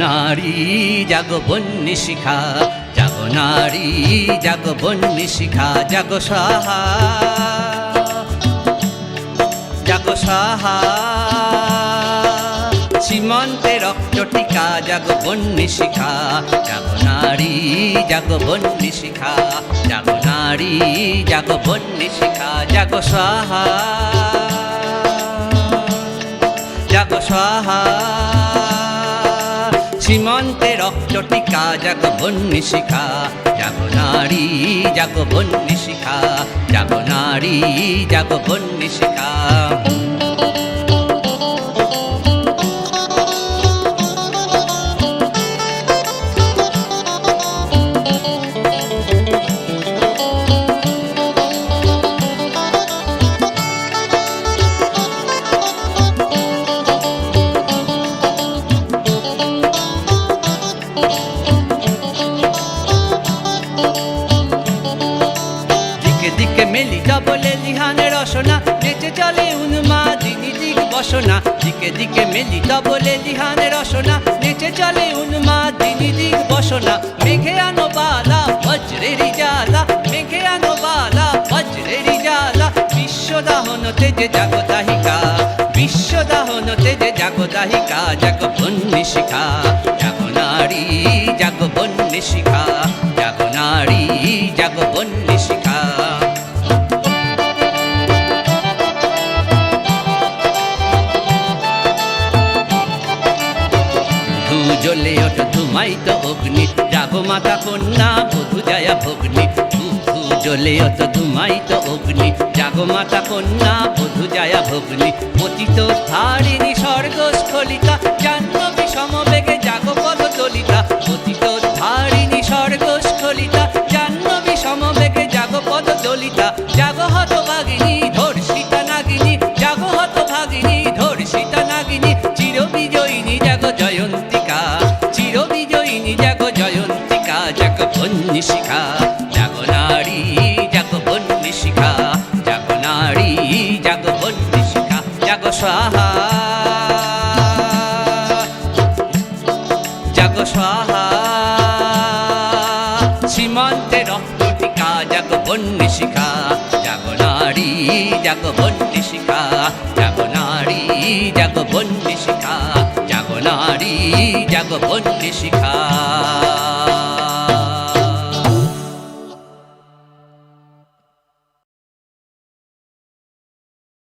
নারী জাগো বন্যী শিখা, জাগো নারী জাগো বন্যী শিখা, জাগো সাহা জাগো সাহা সীমান্তে রক্ত টিকা, জাগো বন্যী শিখা, জাগো নারী জাগো বন্যী শিখা, জাগো নারী জাগো বন্যী শিখা, জাগো সাহা জাগো সাহা সীমান্তে রক্ত টিকা, জাগো বন্যী শিখা, জাগো নারী জাগো বন্যী শিখা, জাগো নারী জাগো বন্যী শিখা। দিকে মেলিতা বলে লিহানের রসনা, নেচে চলে উন্মাদিনী দিক বসনা, দিকে দিকে মেলিতা বলে লিহানের রসনা, নেচে চলে উন্মাদিনী দিক বসনা। মেঘে আনো বালা বজ্রেরই জ্বালা, মেঘে আনো বালা বজ্রেরই জ্বালা, বিশ্বদাহন তেজে জাগো দাহিকা, বিশ্বদাহন তেজে জাগো দাহিকা, জাগো বন্যী শিখা, জাগো নারী জাগো বন্যী শিখা, জাগো নারী জাগো বন্যী শিখা। জ্বলে ওঠো ধুমায়িত অগ্নি, জাগো মাতা কন্যা বধূ জয়া ভগ্নি, জ্বলে ওঠো ধুমায়িত অগ্নি, জাগো মাতা কন্যা বধূ জয়া ভগ্নি। পতিত ধারিণী স্বর্গস্খলিতা, জাহ্নবী সমবেগে জাগো পদদলিতা, পতিত ধারিণী স্বর্গস্খলিতা, জাহ্নবী সমবেগে জাগো পদদলিতা, জাগো হতভাগিনী ধর্ষিতা নাগিনী, জাগো হতভাগিনী ধর্ষিতা নাগিনী, চিরবিজয়িনী জাগো জয়ন্তিকা, চিরবিজয়িনী জাগো জয়ন্তিকা, জাগো বন্যী শিখা, জাগো নারী জাগো বন্যী শিখা, জাগো নারী জাগো বন্যী শিখা, জাগো সাহা জাগো সাহা সীমান্তে রক্ত টিকা, জাগো বন্যী শিখা, জাগো নারী জাগো বন্যী শিখা, জাগো নারী জাগো বন্যী শিখা, জাগো নারী জাগো বন্যী শিখা।